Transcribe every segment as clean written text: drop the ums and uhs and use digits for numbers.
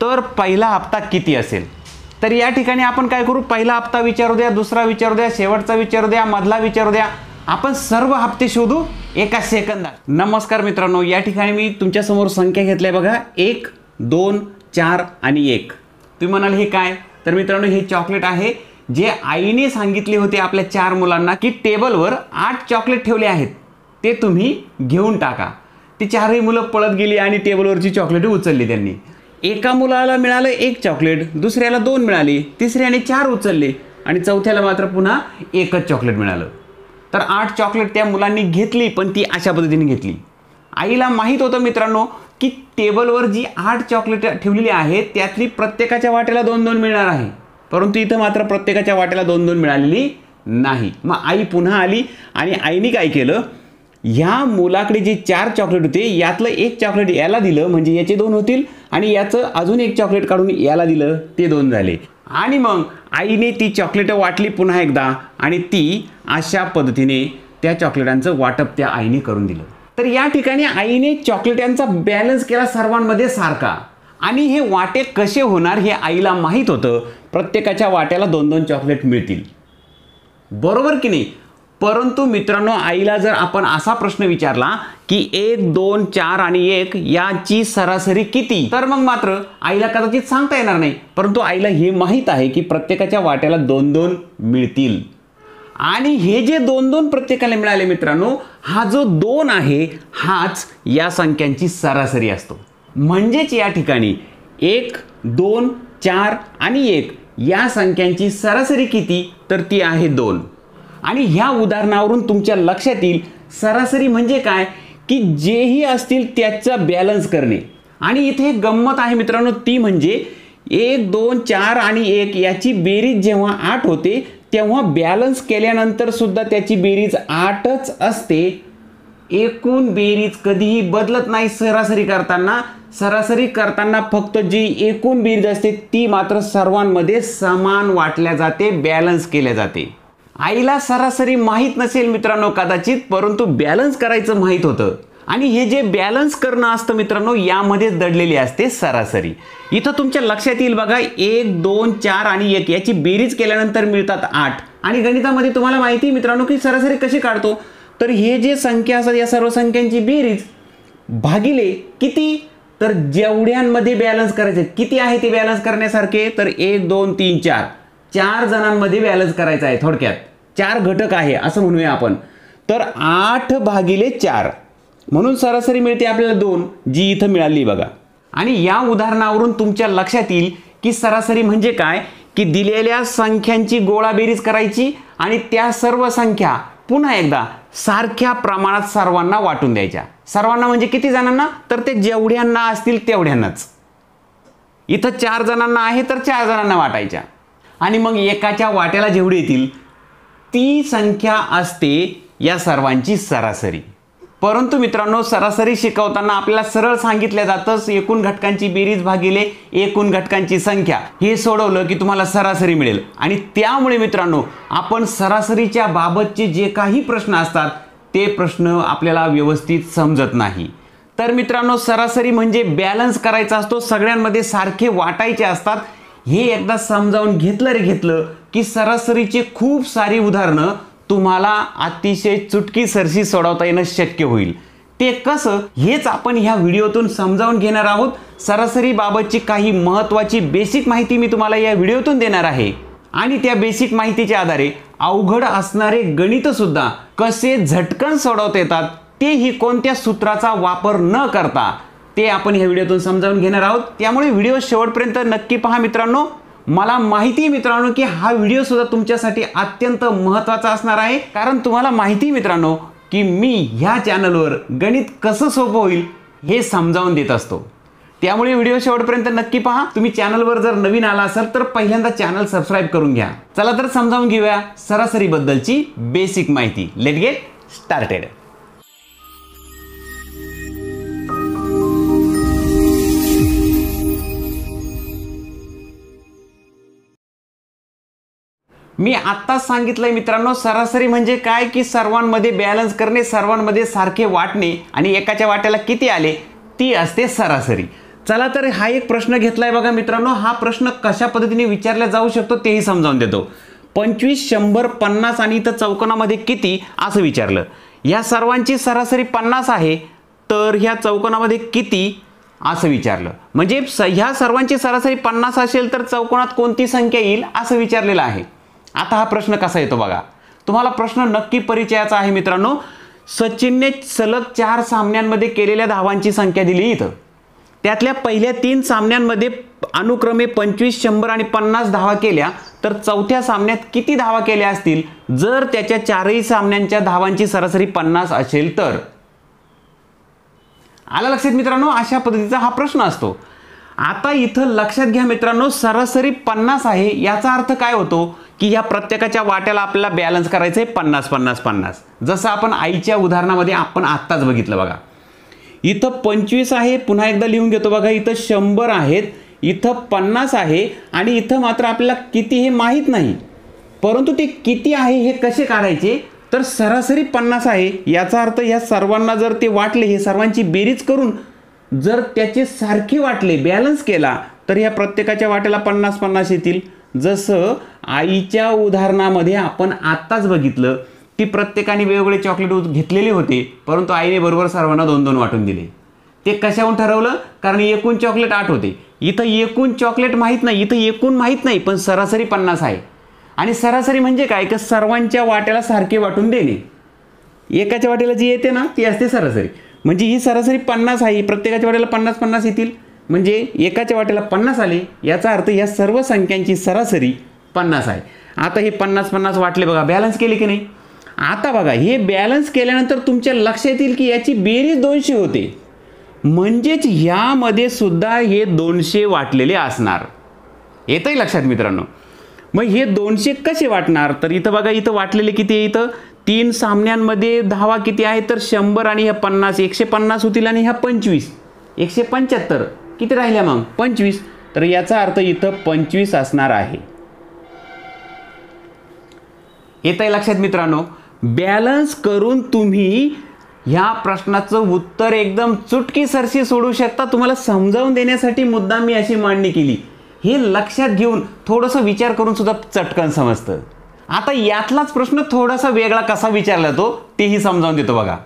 तर पहिला हप्ता किती असेल। तर या ठिकाणी आपण काय करू, पहिला हप्ता विचारू द्या, दुसरा विचारू द्या, शेवटचा विचारू द्या, मधला विचारू द्या, आपण सर्व हप्ते शोधू एका सेकंदात। नमस्कार मित्रांनो, या ठिकाणी मी तुमच्या समोर संख्या घेतल्या बघा, 1 2 4 आणि 1। तुम्ही म्हणाल हे काय, तर मित्रांनो हे चॉकलेट आहे जे आईने सांगितले होते आपल्या 4 मुलांना की टेबलवर 8 चॉकलेट ठेवले आहेत, ते तुम्ही घेऊन टाका। ती 4ही मुलं पळत गेली आणि टेबलवरची चॉकलेट उचलली त्यांनी। एका मुलाला मिळालं 1 चॉकलेट, दुसऱ्याला 2 मिळाली, तिसऱ्याने 4 उचलले आणि चौथ्याला मात्र पुन्हा 1च चॉकलेट मिळालं। तर 8 चॉकलेट त्या मुलांनी घेतली, पण ती अशा पद्धतीने घेतली। आईला माहित होतं मित्रांनो की टेबलवर जी 8 चॉकलेट ठेवलेली आहेत त्यातली प्रत्येकाच्या वाट्याला 2-2 मिळणार आहे, परंतु इथं मात्र प्रत्येकाच्या वाट्याला 2-2 मिळालेली नाही। मग आई पुन्हा आली आणि आईने काय केलं, ह्या मुलाकडे जे 4 चॉकलेट होते यातलं 1 चॉकलेट याला दिलं, म्हणजे याचे 2 होतील, आणि याचं अजून 1 चॉकलेट काढून याला दिलं, ते 2 झाले। आणि मग आईने ती चॉकलेट वाटली पुन्हा एकदा आणि ती अशा पद्धतीने त्या चॉकलेटांचं वाटप त्या आईने करून दिलं। तर या ठिकाणी आईने चॉकलेटांचा बॅलन्स केला सर्वांमध्ये सारखा, आणि हे वाटे कसे होणार हे आईला माहित होतं, प्रत्येकाच्या वाट्याला 2-2 चॉकलेट मिळतील, बरोबर की नाही। परंतु मित्रांनो आईला जर आपण असा प्रश्न विचारला की 1 2 4 आणि 1 याची सरासरी किती, तर मग मात्र आईला कदाचित सांगता येणार नाही, परंतु आईला हे माहित आहे की प्रत्येकाच्या वाट्याला 2-2 मिळतील। आणि हे जे 2-2 प्रत्येकाला मिळाले मित्रांनो, हा जो 2 आहे हाच या संख्यांची सरासरी असतो। म्हणजेच या ठिकाणी 1 2 4 आणि 1 या संख्यांची सरासरी किती, तर ती आहे 2। आणि ह्या उदाहरणावरून तुमच्या लक्षात येईल सरासरी म्हणजे काय, की जेही असतील त्याचा बॅलन्स करणे। आणि इथे गंमत आहे मित्रांनो, ती म्हणजे 1 2 4 आणि 1 याची बेरीज जेव्हा 8 होते तेव्हा बॅलन्स केल्यानंतर सुद्धा त्याची बेरीज 8च असते। एकूण बेरीज कधीही बदलत नाही सरासरी करताना। सरासरी करताना फक्त जी एकूण बेरीज असते ती मात्र सर्वांमध्ये समान वाटल्या जाते, बॅलन्स केल्या जाते। आईला सरासरी माहीत नसेल मित्रांनो कदाचित, परंतु बॅलन्स करायचं माहीत होतं। आणि हे जे बॅलन्स करणं असतं मित्रांनो यामध्येच दडलेली असते सरासरी। इथं तुमच्या लक्षात येईल बघा, 1 2 4 आणि 1 याची बेरीज केल्यानंतर मिळतात 8। आणि गणितामध्ये तुम्हाला माहिती आहे मित्रांनो की सरासरी कशी काढतो, तर हे जे संख्या असतात या सर्व संख्यांची बेरीज भागिले किती, तर जेवढ्यांमध्ये बॅलन्स करायचे, किती आहे ते बॅलन्स करण्यासारखे, तर 1 2 3 4 4 जणांमध्ये बॅलन्स करायचं आहे। थोडक्यात 4 घटक आहे असं म्हणूया आपण, तर 8 भागिले 4 म्हणून सरासरी मिळते आपल्याला 2, जी इथं मिळाली बघा। आणि या उदाहरणावरून तुमच्या लक्षात येईल की सरासरी म्हणजे काय, की दिलेल्या संख्यांची गोळाबेरीज करायची आणि त्या सर्व संख्या पुन्हा एकदा सारख्या प्रमाणात सर्वांना वाटून द्यायच्या। सर्वांना म्हणजे किती जणांना, तर ते जेवढ्यांना असतील तेवढ्यांनाच। इथं 4 जणांना आहे तर 4 जणांना वाटायच्या, आणि मग एकाच्या वाट्याला जेवढे येतील ती संख्या असते या सर्वांची सरासरी। परंतु मित्रांनो सरासरी शिकवताना आपल्याला सरळ सांगितलं जातं एकूण घटकांची बेरीज भागिले एकूण घटकांची संख्या, हे सोडवलं की तुम्हाला सरासरी मिळेल। आणि त्यामुळे मित्रांनो आपण सरासरीच्या बाबतचे जे काही प्रश्न असतात ते प्रश्न आपल्याला व्यवस्थित समजत नाही। तर मित्रांनो सरासरी म्हणजे बॅलन्स करायचा असतो, सगळ्यांमध्ये सारखे वाटायचे असतात। हे एकदा समजावून घेतलं की सरासरीचे खूप सारी उदाहरणं तुम्हाला अतिशय चुटकीसरशी सोडवता येणं शक्य होईल। ते कसं हेच आपण ह्या व्हिडिओतून समजावून घेणार आहोत। सरासरी बाबतची काही महत्त्वाची बेसिक माहिती मी तुम्हाला या व्हिडिओतून देणार आहे, आणि त्या बेसिक माहितीच्या आधारे अवघड असणारे गणित सुद्धा कसे झटकन सोडवता येतात, तेही कोणत्या सूत्राचा वापर न करता ते आपण ह्या व्हिडिओतून समजावून घेणार आहोत। त्यामुळे व्हिडिओ शेवटपर्यंत नक्की पहा मित्रांनो। मला माहिती आहे मित्रांनो की हा व्हिडिओ सुद्धा तुमच्यासाठी अत्यंत महत्त्वाचा असणार आहे, कारण तुम्हाला माहिती आहे मित्रांनो की मी ह्या चॅनलवर गणित कसं सोपं होईल हे समजावून देत असतो। त्यामुळे व्हिडिओ शेवटपर्यंत नक्की पहा। तुम्ही चॅनलवर जर नवीन आला असाल तर पहिल्यांदा चॅनल सबस्क्राइब करून घ्या। चला तर समजावून घेऊया सरासरी बद्दलची बेसिक माहिती। Let get started. मी आत्ताच सांगितलंय मित्रांनो सरासरी म्हणजे काय, की सर्वांमध्ये बॅलन्स करणे, सर्वांमध्ये सारखे वाटणे आणि एकाच्या वाट्याला किती आले ती असते सरासरी। चला तर हा एक प्रश्न घेतलाय बघा मित्रांनो. हा प्रश्न कशा पद्धतीने विचारला जाऊ शकतो तेही समजावून देतो. 25, 100, 50 आणि इथं चौकोनामध्ये किती असं विचारलं. या सर्वांची सरासरी 50 आहे, तर ह्या चौकोनामध्ये किती असं विचारलं. म्हणजे ह्या सर्वांची सरासरी 50 असेल तर चौकोनात कोणती संख्या येईल असं विचारलेलं आहे. आता हा प्रश्न कसा येतो बघा. तुम्हाला प्रश्न नक्की परिचयाचा आहे मित्रांनो. सचिनने सलग 4 सामन्यांमध्ये केलेल्या धावांची संख्या दिली इथं. त्यातल्या पहिल्या 3 सामन्यांमध्ये अनुक्रमे 25, 100 आणि 50 धावा केल्या, तर चौथ्या सामन्यात किती धावा केल्या असतील जर त्याच्या 4ही सामन्यांच्या धावांची सरासरी 50 असेल तर. आला लक्षात मित्रांनो. अशा पद्धतीचा हा प्रश्न असतो. आता इथं लक्षात घ्या मित्रांनो, सरासरी 50 आहे याचा अर्थ काय होतो की या प्रत्येकाच्या वाट्याला आपल्याला बॅलन्स करायचं आहे 50 50 50. जसं आपण आईच्या उदाहरणामध्ये आपण आत्ताच बघितलं बघा. इथं 25 आहे, पुन्हा एकदा लिहून घेतो बघा. इथं 100 आहेत, इथं 50 आहे आणि इथं मात्र आपल्याला किती हे माहीत नाही. परंतु ते किती आहे हे कसे काढायचे, तर सरासरी 50 आहे याचा अर्थ या सर्वांना जर ते वाटले, हे सर्वांची बेरीज करून जर त्याचे सारखे वाटले, बॅलन्स केला, तर या प्रत्येकाच्या वाट्याला 50 50 येतील. जसं आईच्या उदाहरणामध्ये आपण आत्ताच बघितलं की प्रत्येकाने वेगवेगळे चॉकलेट घेतलेले होते, परंतु आईने बरोबर सर्वांना 2-2 वाटून दिले. ते कशाहून ठरवलं, कारण एकूण चॉकलेट 8 होते. इथं एकूण चॉकलेट माहीत नाही, इथं एकूण माहीत नाही, पण सरासरी 50 आहे. आणि सरासरी म्हणजे काय, की सर्वांच्या वाट्याला सारखे वाटून देणे. एकाच्या वाट्याला जी येते ना ती असते सरासरी. म्हणजे ही सरासरी 50 आहे, प्रत्येकाच्या वाट्याला 50 50 येतील, म्हणजे एकाच्या वाट्याला 50 आले. याचा अर्थ या सर्व संख्यांची सरासरी 50 आहे. आता हे 50 50 वाटले बघा, बॅलन्स केले की नाही. आता बघा, हे बॅलन्स केल्यानंतर तुमच्या लक्षात येईल की याची बेरीज 200 होते, म्हणजेच ह्यामध्ये सुद्धा हे 200 वाटलेले असणार. येतंय लक्षात मित्रांनो. मग हे 200 कसे वाटणार, तर इथं बघा, इथं वाटलेले किती आहे, इथं 3 सामन्यांमध्ये धावा किती आहे, तर 100 आणि ह्या 50, 150 होतील आणि ह्या 25, 175 किती राहिल्या मग 25. तर याचा अर्थ इथं 25 असणार आहे. येतंय लक्षात मित्रांनो. बॅलन्स करून तुम्ही ह्या प्रश्नाचं उत्तर एकदम चुटकीसरशी सोडू शकता. तुम्हाला समजावून देण्यासाठी मुद्दाम मी अशी मांडणी केली. हे लक्षात घेऊन थोडंसं विचार करून सुद्धा चटकन समजतं. आता यातलाच प्रश्न थोडासा वेगळा कसा विचारला तो तेही समजावून देतो बघा.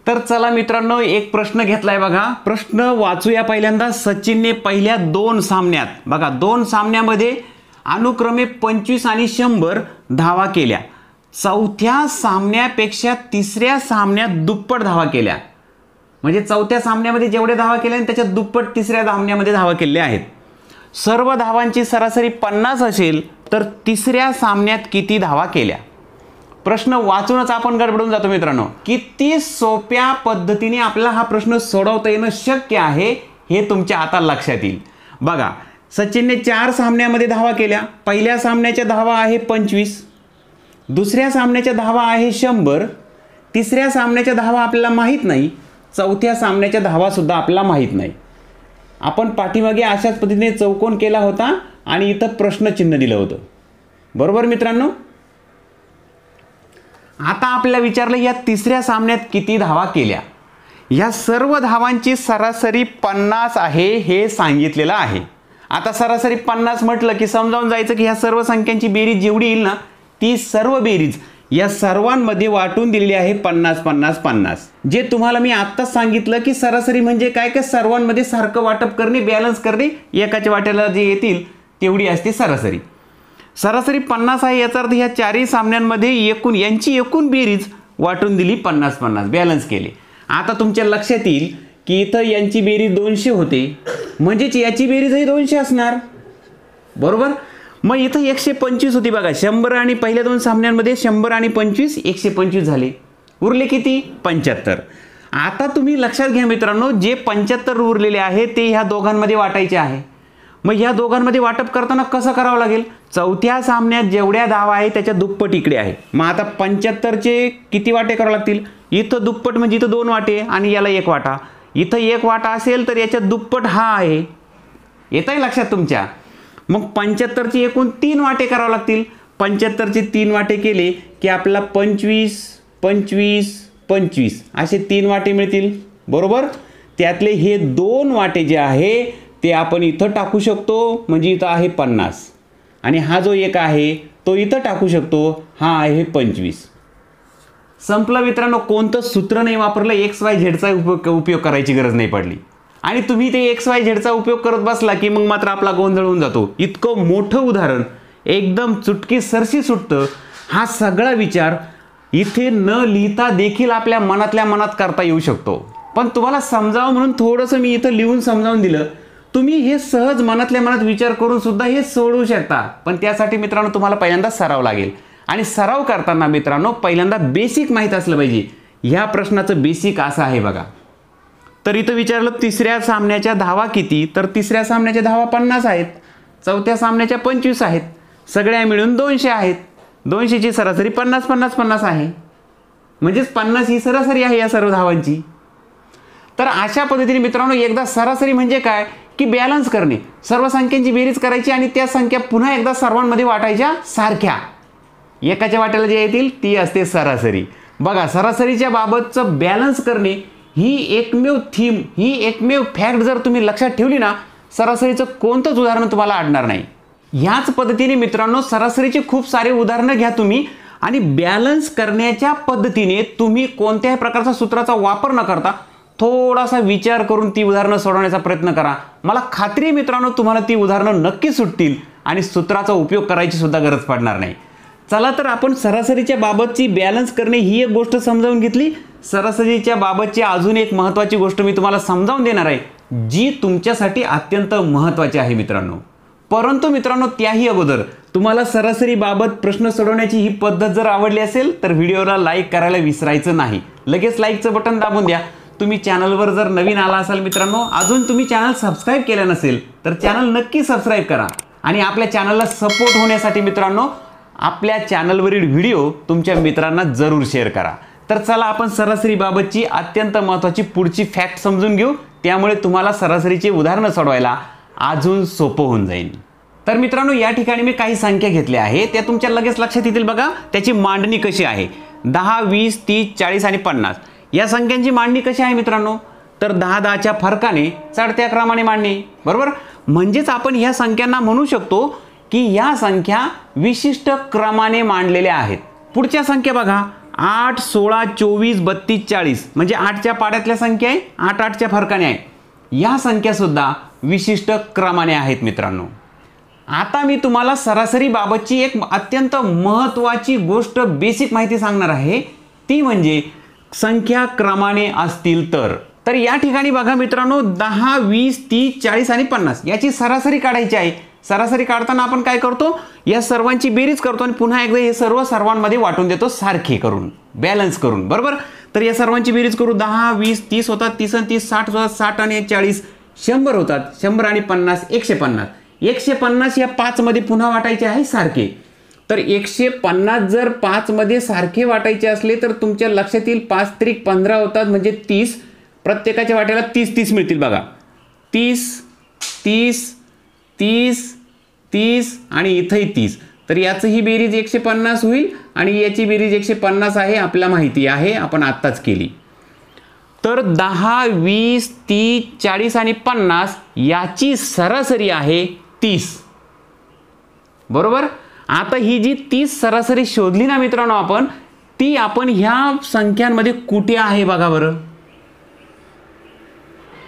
तर चला मित्रांनो, एक प्रश्न घेतलाय बघा. प्रश्न वाचूया पहिल्यांदा. सचिनने पहिल्या 2 सामन्यात बघा, 2 सामन्यामध्ये अनुक्रमे 25 आणि 100 धावा केल्या. चौथ्या सामन्यापेक्षा तिसऱ्या सामन्यात दुप्पट धावा केल्या. म्हणजे चौथ्या सामन्यामध्ये जेवढे धावा केल्या त्याच्या दुप्पट तिसऱ्या सामन्यामध्ये धावा केल्या आहेत. सर्व धावांची सरासरी 50 असेल तर तिसऱ्या सामन्यात किती धावा केल्या. प्रश्न वाचूनच आपण गडबडून जातो मित्रांनो. किती सोप्या पद्धतीने आपल्याला हा प्रश्न सोडवता येणं शक्य आहे हे तुमच्या आता लक्षात येईल. बघा, सचिनने 4 सामन्यामध्ये धावा केल्या. पहिल्या सामन्याच्या धावा आहे 25, दुसऱ्या सामन्याच्या धावा आहे 100, तिसऱ्या सामन्याच्या धावा आपल्याला माहीत नाही, चौथ्या सामन्याच्या धावा सुद्धा आपल्याला माहीत नाही. आपण पाठीमागे अशाच पद्धतीने चौकोन केला होता आणि इथं प्रश्नचिन्ह दिलं होतं. बरोबर मित्रांनो. आता आपल्याला विचारलं या तिसऱ्या सामन्यात किती धावा केल्या. या सर्व धावांची सरासरी 50 आहे हे सांगितलेलं आहे. आता सरासरी 50 म्हटलं की समजावून जायचं की ह्या सर्व संख्यांची बेरीज जेवढी येईल ना ती सर्व बेरीज या सर्वांमध्ये वाटून दिलेली आहे 50 50 50. जे तुम्हाला मी आत्ताच सांगितलं की सरासरी म्हणजे काय, की सर्वांमध्ये सारखं वाटप करणे, बॅलन्स करणे, एकाच्या वाट्याला जे येतील तेवढी असते सरासरी. सरासरी 50 आहे याचा अर्थ ह्या 4ही सामन्यांमध्ये यांची एकूण बेरीज वाटून दिली 50 50, बॅलन्स केले. आता तुमच्या लक्षात येईल की इथं यांची बेरीज 200 होते, म्हणजेच याची बेरीजही 200 असणार. बरोबर. मग इथं 125 होती बघा. 100 आणि पहिल्या 2 सामन्यांमध्ये 100 आणि 25 125 झाले. उरले किती 75. आता तुम्ही लक्षात घ्या मित्रांनो, जे 75 उरलेले आहे ते ह्या दोघांमध्ये वाटायचे आहे. मग ह्या दोघांमध्ये वाटप करताना कसं करावं लागेल, चौथ्या सामन्यात जेवढ्या धावा आहे त्याच्या दुप्पट इकडे आहे. मग आता 75चे किती वाटे करावे लागतील, इथं दुप्पट म्हणजे इथं 2 वाटे आणि याला 1 वाटा. इथं 1 वाटा असेल तर याच्या दुप्पट हा आहे. येतंय लक्षात तुमच्या. मग 75चे एकूण 3 वाटे करावे लागतील. 75चे 3 वाटे केले की आपल्याला 25 25 25 असे 3 वाटे मिळतील, बरोबर. त्यातले हे 2 वाटे जे आहे ते आपण इथं टाकू शकतो, म्हणजे इथं आहे 50 आणि हा जो एक आहे तो इथं टाकू शकतो, हा आहे 25. संपलं मित्रांनो. कोणतं सूत्र नाही वापरलं, XYZचा उपयोग करायची गरज नाही पडली. आणि तुम्ही ते XYZचा उपयोग करत बसला की मग मात्र आपला गोंधळ होऊन जातो. इतकं मोठं उदाहरण एकदम चुटकी सरशी सुटतं. हा सगळा विचार इथे न लिहिता देखील आपल्या मनातल्या मनात करता येऊ शकतो. पण तुम्हाला समजावं म्हणून थोडंसं मी इथं लिहून समजावून दिलं. तुम्ही हे सहज मनातल्या मनात विचार करून सुद्धा हे सोडवू शकता. पण त्यासाठी मित्रांनो तुम्हाला पहिल्यांदा सराव लागेल. आणि सराव करताना मित्रांनो पहिल्यांदा बेसिक माहीत असलं पाहिजे. ह्या प्रश्नाचं बेसिक असं आहे बघा. तर इथं विचारलं तिसऱ्या सामन्याच्या धावा किती, तर तिसऱ्या सामन्याच्या धावा 50 आहेत, चौथ्या सामन्याच्या 25 आहेत, सगळ्या मिळून 200 आहेत. 200ची सरासरी 50 50 50 आहे, म्हणजेच 50 ही सरासरी आहे या सर्व धावांची. तर अशा पद्धतीने मित्रांनो एकदा सरासरी म्हणजे काय की बॅलन्स करणे, सर्व संख्यांची बेरीज करायची आणि त्या संख्या पुन्हा एकदा सर्वांमध्ये वाटायच्या सारख्या. एकाच्या वाट्याला जे येतील ती असते सरासरी. बघा, सरासरीच्या बाबतचं बॅलन्स करणे ही एकमेव थीम, ही एकमेव फॅक्ट जर तुम्ही लक्षात ठेवली ना, सरासरीचं कोणतंच उदाहरण तुम्हाला अडणार नाही. ह्याच पद्धतीने मित्रांनो सरासरीचे खूप सारे उदाहरणं घ्या तुम्ही आणि बॅलन्स करण्याच्या पद्धतीने तुम्ही कोणत्याही प्रकारचा सूत्राचा वापर न करता थोडासा विचार करून ती उदाहरणं सोडवण्याचा प्रयत्न करा. मला खात्री आहे मित्रांनो तुम्हाला ती उदाहरणं नक्की सुटतील आणि सूत्राचा उपयोग करायची सुद्धा गरज पडणार नाही. चला तर आपण सरासरीच्या बाबतची बॅलन्स करणे ही एक गोष्ट समजावून घेतली. सरासरीच्या बाबतची अजून एक महत्त्वाची गोष्ट मी तुम्हाला समजावून देणार आहे, जी तुमच्यासाठी अत्यंत महत्त्वाची आहे मित्रांनो. परंतु मित्रांनो त्याही अगोदर तुम्हाला सरासरी बाबत प्रश्न सोडवण्याची ही पद्धत जर आवडली असेल तर व्हिडिओला लाईक करायला विसरायचं नाही. लगेच लाईकचं बटन दाबून द्या. तुम्ही चॅनलवर जर नवीन आला असाल मित्रांनो, अजून तुम्ही चॅनल सबस्क्राईब केलं नसेल तर चॅनल नक्की सबस्क्राईब करा. आणि आपल्या चॅनलला सपोर्ट होण्यासाठी मित्रांनो आपल्या चॅनलवरील व्हिडिओ तुमच्या मित्रांना जरूर शेअर करा. तर चला आपण सरासरी बाबतची अत्यंत महत्त्वाची पुढची फॅक्ट समजून घेऊ. त्यामुळे तुम्हाला सरासरीचे उदाहरणं सोडवायला अजून सोपं होऊन जाईल. तर मित्रांनो या ठिकाणी मी काही संख्या घेतल्या आहे, त्या तुमच्या लगेच लक्षात येतील. बघा त्याची मांडणी कशी आहे. 10 20 30 40 आणि 50 या संख्यांची मांडणी कशी आहे मित्रांनो, तर 10 10च्या फरकाने चढत्या क्रमाने मांडणी, बरोबर. म्हणजेच आपण ह्या संख्यांना म्हणू शकतो की ह्या संख्या विशिष्ट क्रमाने मांडलेल्या आहेत. पुढच्या संख्या बघा 8 16 24 32 40 म्हणजे 8च्या पाड्यातल्या संख्या आहे, 8 8च्या फरकाने आहे. या संख्या सुद्धा विशिष्ट क्रमाने आहेत मित्रांनो. आता मी तुम्हाला सरासरी बाबतची एक अत्यंत महत्त्वाची गोष्ट बेसिक माहिती सांगणार आहे, ती म्हणजे संख्या क्रमाने असतील तर या ठिकाणी बघा मित्रांनो 10 20 30 40 आणि 50 याची सरासरी काढायची आहे. सरासरी काढताना आपण काय करतो, या सर्वांची बेरीज करतो आणि पुन्हा एकदा हे सर्व सर्वांमध्ये वाटून देतो सारखे करून, बॅलन्स करून, बरोबर. तर या सर्वांची बेरीज करू. 10 20 30 होतात, 30 आणि 30 60 होतात, 60 आणि 40 100 होतात, 100 आणि 50 150. 150 या 5 मध्ये पुन्हा वाटायचे आहे सारखे. तर 150 जर 5 मध्ये सारखे वाटायचे असले तर तुमच्या लक्षात येईल 5 त्रिक 15 होतात म्हणजे 30. प्रत्येकाच्या वाट्याला 30 30 मिळतील बघा. 30 30 30 30 आणि इथंही 30. तर याचंही बेरीज 150 होईल आणि याची बेरीज 150 आहे, आपल्याला माहिती आहे, आपण आत्ताच केली. तर 10 20 30 40 आणि 50 याची सरासरी आहे 30, बरोबर. आता ही जी 30 सरासरी शोधली ना मित्रांनो आपण, ती आपण ह्या संख्यांमध्ये कुठे आहे बघा बरं.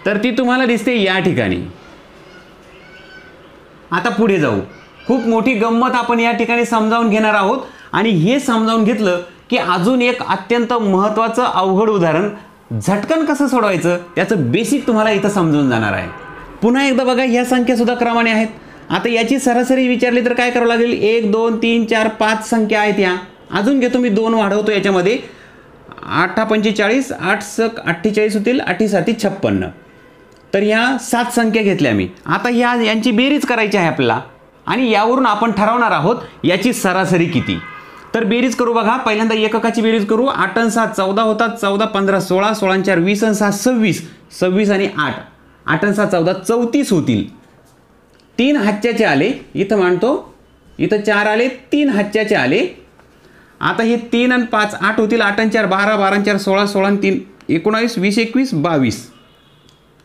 तर ती तुम्हाला दिसते या ठिकाणी. आता पुढे जाऊ. खूप मोठी गंमत आपण या ठिकाणी समजावून घेणार आहोत आणि हे समजावून घेतलं की अजून एक अत्यंत महत्त्वाचं अवघड उदाहरण झटकन कसं सोडवायचं त्याचं बेसिक तुम्हाला इथं समजून जाणार आहे. पुन्हा एकदा बघा ह्या संख्या सुद्धा क्रमाने आहेत. आता याची सरासरी विचारली तर काय करावं लागेल, 1 2 3 4 5 संख्या आहेत. या अजून घेतो मी 2 वाढवतो याच्यामध्ये. 8 45 8 सक 48 होतील, 8 7 56. तर ह्या 7 संख्या घेतल्या मी. आता यांची बेरीज करायची आहे आपल्याला आणि यावरून आपण ठरवणार आहोत याची सरासरी किती. तर बेरीज करू बघा. पहिल्यांदा एककाची बेरीज करू. 8 आणि 7 14 होतात, 14 15 16 16 आणि 4 20 आणि 6 26 26 आणि 8 8 आणि 7 14 34 होतील. 3 हातच्याचे आले, इथं मांडतो इथं 4 आले, 3 हातच्याचे आले. आता हे 3 आणि 5 8 होतील, 8 आणि 4 12, 12 आणि 4 16, 16 आणि 3 19, 20 21 22.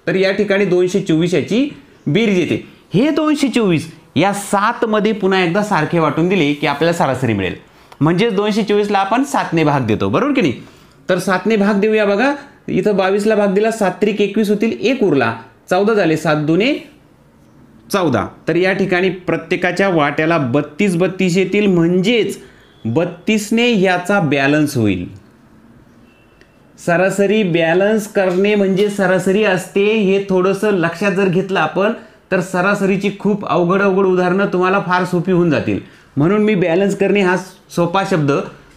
तर या ठिकाणी 224 याची बेरीज येते. हे 224 या 7 मध्ये पुन्हा एकदा सारखे वाटून दिले की आपल्याला सरासरी मिळेल. म्हणजे 224ला आपण 7 ने भाग देतो, बरोबर की नाही. तर 7 ने भाग देऊया बघा. इथं 22ला भाग दिला, 7 त्रिक 21 होतील, 1 उरला, 14 झाले, 7 दुने 14. तर या ठिकाणी प्रत्येकाच्या वाट्याला 32 32 येतील. म्हणजेच 32ने ह्याचा बॅलन्स होईल. सरासरी बॅलन्स करणे म्हणजे सरासरी असते. हे थोडंसं लक्षात जर घेतलं आपण तर सरासरीची खूप अवघड उदाहरणं तुम्हाला फार सोपी होऊन जातील. म्हणून मी बॅलन्स करणे हा सोपा शब्द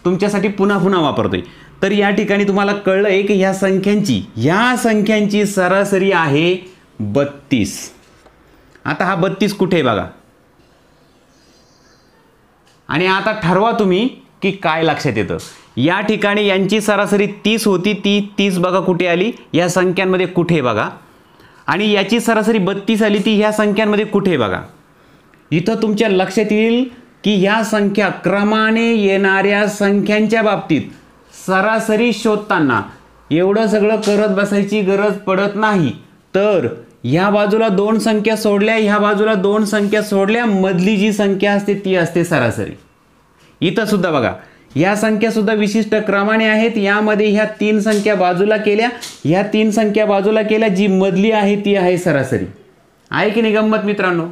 तुमच्यासाठी पुन्हा पुन्हा वापरतोय. तर या ठिकाणी तुम्हाला कळलंय की ह्या संख्यांची सरासरी आहे 32. आता हा 32 कुठे आहे बघा. आणि आता ठरवा तुम्ही की काय लक्षात येतं. या ठिकाणी यांची सरासरी 30 होती, ती 30 बघा कुठे आली, या संख्यांमध्ये कुठे बघा. आणि याची सरासरी 32 आली, ती ह्या संख्यांमध्ये कुठे बघा. इथं तुमच्या लक्षात येईल की ह्या संख्या क्रमाने येणाऱ्या संख्यांच्या बाबतीत सरासरी शोधताना एवढं सगळं करत बसायची गरज पडत नाही. तर ह्या बाजूला 2 संख्या सोडल्या, ह्या बाजूला 2 संख्या सोडल्या, मधली जी संख्या असते ती असते सरासरी. इथं सुद्धा बघा, ह्या संख्या सुद्धा विशिष्ट क्रमाने आहेत. यामध्ये ह्या 3 संख्या बाजूला केल्या, ह्या 3 संख्या बाजूला केल्या, जी मधली आहे ती आहे सरासरी. आहे की नाही गंमत मित्रांनो.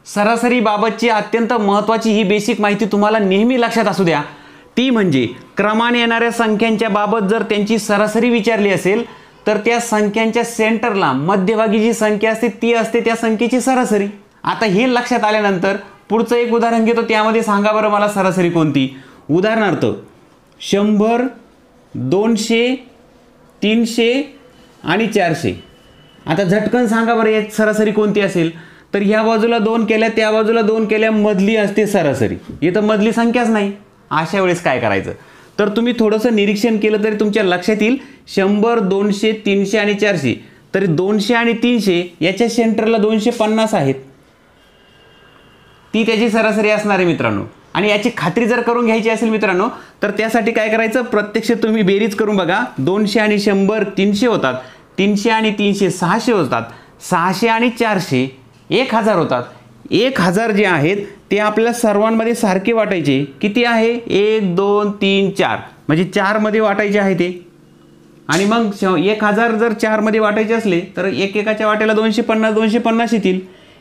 सरासरी बाबतची अत्यंत महत्त्वाची ही बेसिक माहिती तुम्हाला नेहमी लक्षात असू द्या. ती म्हणजे क्रमाने येणाऱ्या संख्यांच्या बाबत जर त्यांची सरासरी विचारली असेल तर त्या संख्यांच्या सेंटरला मध्यभागी जी संख्या असते ती असते त्या संख्येची सरासरी. आता हे लक्षात आल्यानंतर पुढचं एक उदाहरण घेतो. त्यामध्ये सांगा बरं मला सरासरी कोणती. उदाहरणार्थ 100, 200, 300 आणि 400. आता झटकन सांगा बरं यात सरासरी कोणती असेल. तर ह्या बाजूला 2 केल्या, त्या बाजूला 2 केल्या, मधली असते सरासरी. इथं मधली संख्याच नाही. अशा वेळेस काय करायचं. तर तुम्ही थोडंसं निरीक्षण केलं तरी तुमच्या लक्षात येईल. 100, 200, 300 आणि 400. तरी 200 आणि 300 याच्या सेंटरला 250 आहेत. ती त्याची सरासरी असणार आहे मित्रांनो. आणि याची खात्री जर करून घ्यायची असेल मित्रांनो तर त्यासाठी काय करायचं, प्रत्यक्ष तुम्ही बेरीज करून बघा. 200 आणि 100 300 होतात, 300 आणि 300 600 होतात, 600 आणि 400 1000 होतात. 1000 जे आहेत ते आपल्याला सर्वांमध्ये सारखे वाटायचे. किती आहे, 1 2 3 4, म्हणजे 4 मध्ये वाटायचे आहे ते. आणि मग 1000 जर 4 मध्ये वाटायचे असले तर एकेकाच्या वाट्याला 250 250 येतील.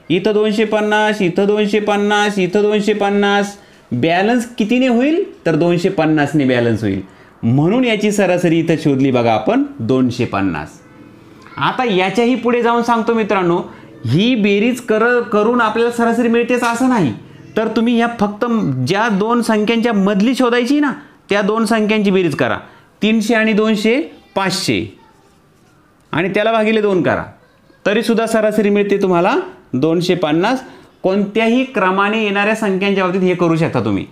इथं 250, इथं 250, इथं 250. बॅलन्स कितीने होईल तर 250 ने बॅलन्स होईल. म्हणून याची सरासरी इथं शोधली बघा आपण 250. आता याच्याही पुढे जाऊन सांगतो मित्रांनो, ही बेरीज करून आपल्याला सरासरी मिळतेच असं नाही. तर तुम्ही ह्या फक्त ज्या 2 संख्यांच्या मधली शोधायची ना त्या 2 संख्यांची बेरीज करा. 300 आणि 200 500 आणि त्याला भागिले 2 करा, तरी सुद्धा सरासरी मिळते तुम्हाला 250. कोणत्याही क्रमाने येणाऱ्या संख्यांच्या बाबतीत हे करू शकता तुम्ही.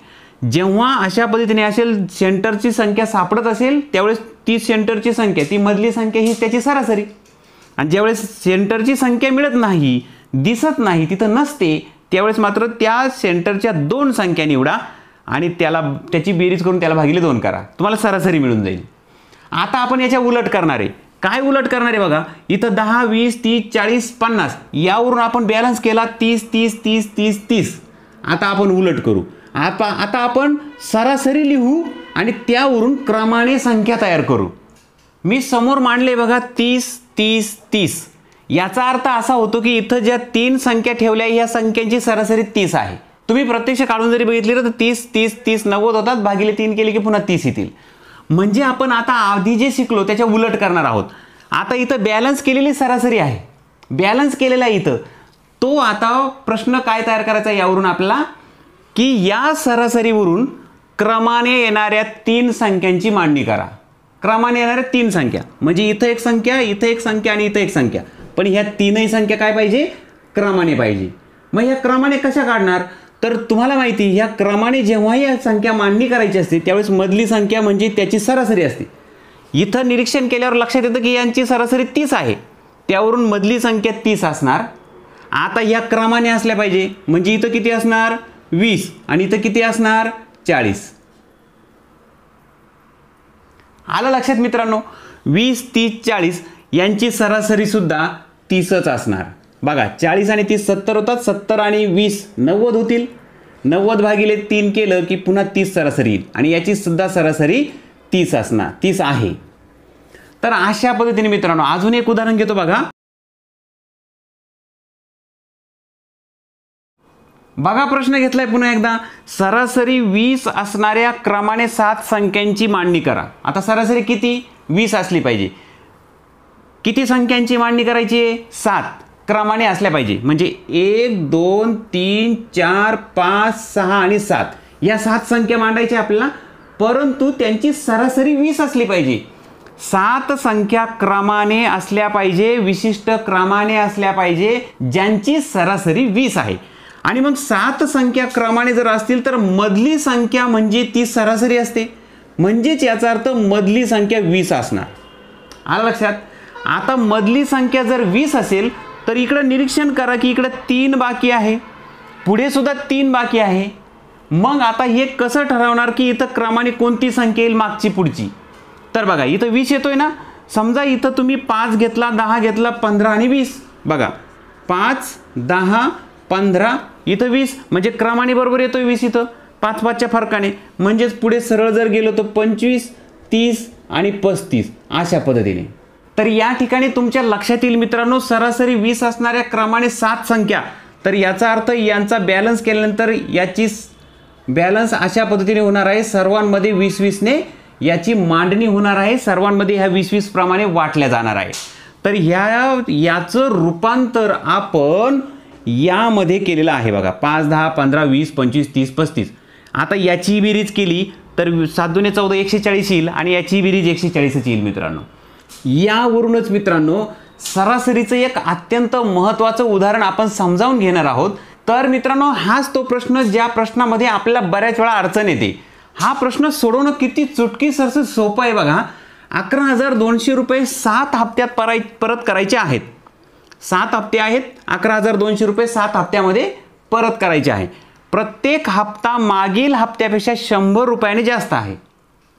जेव्हा अशा पद्धतीने असेल, सेंटरची संख्या सापडत असेल त्यावेळेस ती सेंटरची संख्या, ती मधली संख्या ही त्याची सरासरी. आणि ज्यावेळेस सेंटरची संख्या मिळत नाही, दिसत नाही, तिथं नसते, त्यावेळेस मात्र त्या सेंटरच्या 2 संख्या निवडा आणि त्याची बेरीज करून त्याला भागिले 2 करा, तुम्हाला सरासरी मिळून जाईल. आता आपण याच्या उलट करणार आहे. काय उलट करणार आहे बघा. इथं 10 20 30 40 50 यावरून आपण बॅलन्स केला 30 30 30 30 30. आता आपण उलट करू. आता आपण सरासरी लिहू आणि त्यावरून क्रमाने संख्या तयार करू. मी समोर मांडले बघा 30 30 30. याचा अर्थ असा होतो की इथं ज्या 3 संख्या ठेवल्या या संख्यांची सरासरी 30 आहे. तुम्ही प्रत्यक्ष काढून जरी बघितली तर 30 30 30 90 होतात, भागिले 3 केले की पुन्हा 30 येतील. म्हणजे आपण आता आधी जे शिकलो त्याच्या उलट करणार आहोत. आता इथं बॅलन्स केलेली सरासरी आहे, बॅलन्स केलेला आहे इथं. तो आता प्रश्न काय तयार करायचा यावरून आपल्याला, की या सरासरीवरून क्रमाने येणाऱ्या 3 संख्यांची मांडणी करा. क्रमाने येणाऱ्या 3 संख्या म्हणजे इथं एक संख्या, इथं एक संख्या आणि इथं एक संख्या. पण ह्या 3ही संख्या काय पाहिजे, क्रमाने पाहिजे. मग ह्या क्रमाने कशा काढणार, तर तुम्हाला माहिती ह्या क्रमाने जेव्हाही या संख्या मांडणी करायची असते त्यावेळेस मधली संख्या म्हणजे त्याची सरासरी असते. इथं निरीक्षण केल्यावर लक्षात येतं की यांची सरासरी 30 आहे, त्यावरून मधली संख्या 30 असणार. आता ह्या क्रमाने असल्या पाहिजे, म्हणजे इथं किती असणार 20 आणि इथं किती असणार 40. आलं लक्षात मित्रांनो. 20 30 40 यांची सरासरी सुद्धा 30च असणार. बघा 40 आणि 30 70 होतात. 70 आणि 20 90 होतील. 90 भागिले 3 केलं की पुन्हा 30 सरासरी येईल आणि याची सुद्धा सरासरी 30 असणार 30 आहे. तर अशा पद्धतीने मित्रांनो अजून एक उदाहरण घेतो बघा. बघा प्रश्न घेतलाय पुन्हा एकदा. सरासरी 20 असणाऱ्या क्रमाने 7 संख्यांची मांडणी करा. आता सरासरी किती 20 असली पाहिजे. किती संख्यांची मांडणी करायची आहे 7 क्रमाने असल्या पाहिजे. म्हणजे 1 2 3 4 5 6 आणि 7 या 7 संख्या मांडायच्या आपल्याला. परंतु त्यांची सरासरी 20 असली पाहिजे. 7 संख्या क्रमाने असल्या पाहिजे, विशिष्ट क्रमाने असल्या पाहिजे, ज्यांची सरासरी 20 आहे. आणि मग 7 संख्या क्रमाने जर असतील तर मधली संख्या म्हणजे ती सरासरी असते. म्हणजेच याचा अर्थ मधली संख्या 20 असणार. आलं लक्षात. आता मधली संख्या जर 20 असेल तर इकडं निरीक्षण करा की इकडं 3 बाकी आहे, पुढे सुद्धा 3 बाकी आहे. मग आता हे कसं ठरवणार की इथं क्रमाने कोणती संख्या येईल मागची पुढची. तर बघा इथं 20 येतोय ना. समजा इथं तुम्ही 5 घेतला, 10 घेतला, 15 आणि 20. बघा 5 10 15 इथं 20 म्हणजे क्रमाने बरोबर येतोय 20 इथं 5 5च्या फरकाने. म्हणजेच पुढे सरळ जर गेलो तर 25 30 आणि 35 अशा पद्धतीने. तर या ठिकाणी तुमच्या लक्षात येईल मित्रांनो सरासरी 20 असणाऱ्या क्रमाने 7 संख्या. तर याचा अर्थ यांचा बॅलन्स केल्यानंतर याची बॅलन्स अशा पद्धतीने होणार आहे. सर्वांमध्ये 20-20 ने याची मांडणी होणार आहे. सर्वांमध्ये ह्या 20-20 प्रमाणे वाटल्या जाणार आहे. तर याचं रूपांतर आपण यामध्ये केलेलं आहे बघा. 5 10 15 20 25 30 35. आता याची बेरीज केली तर 7 दुने 14 140 येईल आणि याची बेरीज 140च येईल मित्रांनो. यावरूनच मित्रांनो सरासरीचं एक अत्यंत महत्त्वाचं उदाहरण आपण समजावून घेणार आहोत. तर मित्रांनो हाच तो प्रश्न ज्या प्रश्नामध्ये आपल्याला बऱ्याच वेळा अडचण येते. हा प्रश्न सोडवणं किती चुटकीसरसं सोपं आहे बघा. 11,200 रुपये 7 हप्त्यात परत करायचे आहेत. 7 हप्ते आहेत. 11,200 रुपये 7 हप्त्यामध्ये परत करायचे आहे. प्रत्येक हप्ता मागील हप्त्यापेक्षा 100 रुपयाने जास्त आहे.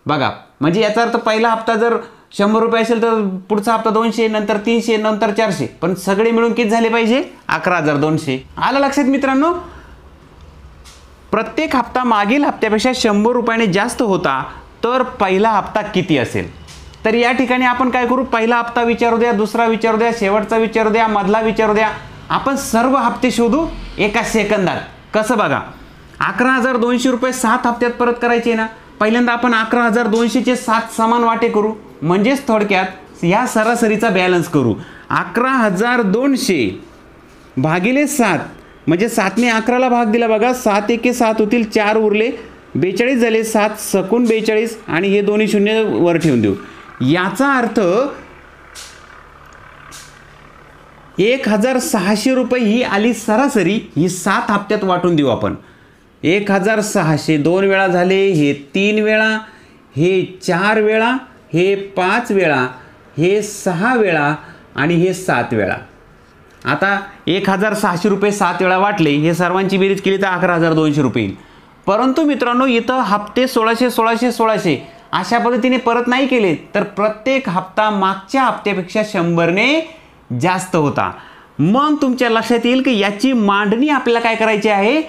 बघा म्हणजे याचा अर्थ पहिला हप्ता जर 100 रुपये असेल तर पुढचा हप्ता 200 नंतर 300 नंतर 400. पण सगळे मिळून किती झाले पाहिजे 11,200. आलं लक्षात मित्रांनो. प्रत्येक हप्ता मागील हप्त्यापेक्षा 100 रुपयाने जास्त होता तर पहिला हप्ता किती असेल. तर या ठिकाणी आपण काय करू पहिला हप्ता विचारू द्या, दुसरा विचारू द्या, शेवटचा विचारू द्या, मधला विचारू द्या. आपण सर्व हप्ते शोधू एका सेकंदात. कसं बघा 11,200 रुपये 7 हप्त्यात परत करायचे ना. पहिल्यांदा आपण 11,200 चे 7 समान वाटे करू. म्हणजेच थोडक्यात या सरासरीचा बॅलन्स करू. 11,200 भागिले 7 म्हणजे 7ने 11ला भाग दिला बघा. 7 एके 7 होतील 4 उरले 42 झाले. 7 सकून 42 आणि हे दोन्ही शून्य वर ठेवून देऊ. याचा अर्थ 1,600 रुपये ही आली सरासरी. ही 7 हप्त्यात वाटून देऊ आपण. 1,600 2 वेळा झाले, हे 3 वेळा, हे 4 वेळा, हे 5 वेळा, हे 6 वेळा आणि हे 7 वेळा. आता 1,600 रुपये 7 वेळा वाटले. हे सर्वांची बेरीज केली तर 11,200 रुपये येईल. परंतु मित्रांनो इथं हप्ते 1600 1600 1600 अशा पद्धतीने परत नाही केले तर प्रत्येक हप्ता मागच्या हप्त्यापेक्षा 100ने जास्त होता. मग तुमच्या लक्षात येईल की याची मांडणी आपल्याला काय करायची आहे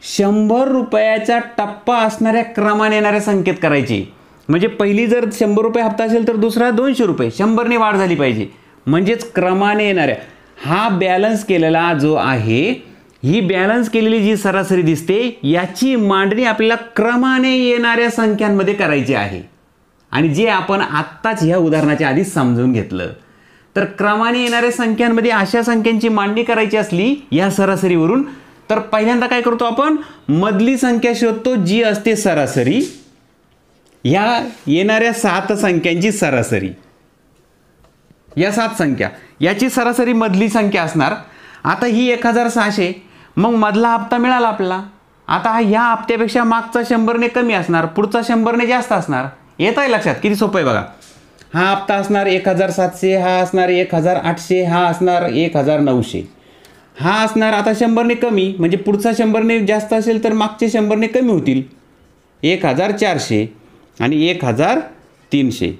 100 रुपयाचा टप्पा असणाऱ्या क्रमाने येणाऱ्या संख्येत करायची. म्हणजे पहिली जर 100 रुपये हप्ता असेल तर दुसरा 200 रुपये 100ने वाढ झाली पाहिजे. म्हणजेच क्रमाने येणाऱ्या हा बॅलन्स केलेला जो आहे ही बॅलन्स केलेली जी सरासरी दिसते याची मांडणी आपल्याला क्रमाने येणाऱ्या संख्यांमध्ये करायची आहे. आणि जे आपण आत्ताच ह्या उदाहरणाच्या आधी समजून घेतलं. तर क्रमाने येणाऱ्या संख्यांमध्ये अशा संख्यांची मांडणी करायची असली या सरासरीवरून तर पहिल्यांदा काय करतो आपण मधली संख्या शोधतो जी असते सरासरी. ह्या येणाऱ्या 7 संख्यांची सरासरी या 7 संख्या याची सरासरी मधली संख्या असणार. आता ही 1,600 मग मधला हप्ता मिळाला आपल्याला. आता हा ह्या हप्त्यापेक्षा मागचा 100ने कमी असणार, पुढचा 100ने जास्त असणार. येत आहे लक्षात किती सोपं आहे बघा. हा हप्ता असणार 1,700, हा असणार 1,800, हा असणार 1,900. हा असणार आता 100ने कमी, म्हणजे पुढचा 100ने जास्त असेल तर मागचे 100ने कमी होतील. 1400 आणि 1300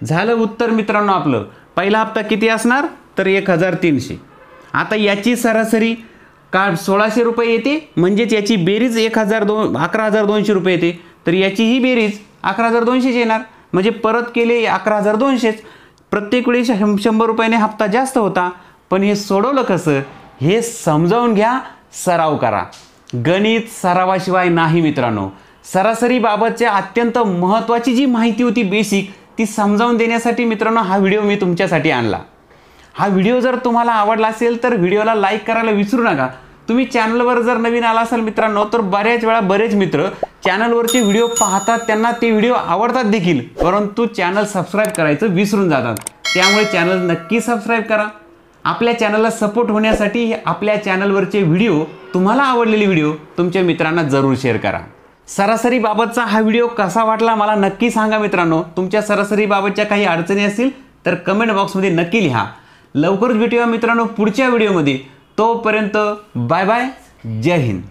झालं उत्तर मित्रांनो आपलं. पहिला हप्ता किती असणार तर 1300. आता याची सरासरी का 1600 रुपये येते, म्हणजेच याची बेरीज 11,200 रुपये येते. तर याची ही बेरीज 11,200 येणार, म्हणजे परत केले 11,200. प्रत्येक वेळी 100 रुपयाने हप्ता जास्त होता. पण हे सोडवलं कसं हे समजावून घ्या, सराव करा. गणित सरावाशिवाय नाही मित्रांनो. सरासरीबाबतच्या अत्यंत महत्त्वाची जी माहिती होती बेसिक, ती समजावून देण्यासाठी मित्रांनो हा व्हिडिओ मी तुमच्यासाठी आणला. हा व्हिडिओ जर तुम्हाला आवडला असेल तर व्हिडिओला लाईक करायला विसरू नका. तुम्ही चॅनलवर जर नवीन आला असाल मित्रांनो तर बऱ्याच वेळा बरेच मित्र चॅनलवरचे व्हिडिओ पाहतात, त्यांना ते व्हिडिओ आवडतात देखील, परंतु चॅनल सबस्क्राईब करायचं विसरून जातात. त्यामुळे चॅनल नक्की सबस्क्राईब करा. आपल्या चॅनलला सपोर्ट होण्यासाठी आपल्या चॅनलवरचे व्हिडिओ, तुम्हाला आवडलेले व्हिडिओ तुमच्या मित्रांना जरूर शेअर करा. सरासरीबाबतचा हा व्हिडिओ कसा वाटला मला नक्की सांगा मित्रांनो. तुमच्या सरासरीबाबतच्या काही अडचणी असतील तर कमेंट बॉक्समध्ये नक्की लिहा. लवकरच भेटूया मित्रांनो पुढच्या व्हिडिओमध्ये. तोपर्यंत बाय बाय, जय हिंद.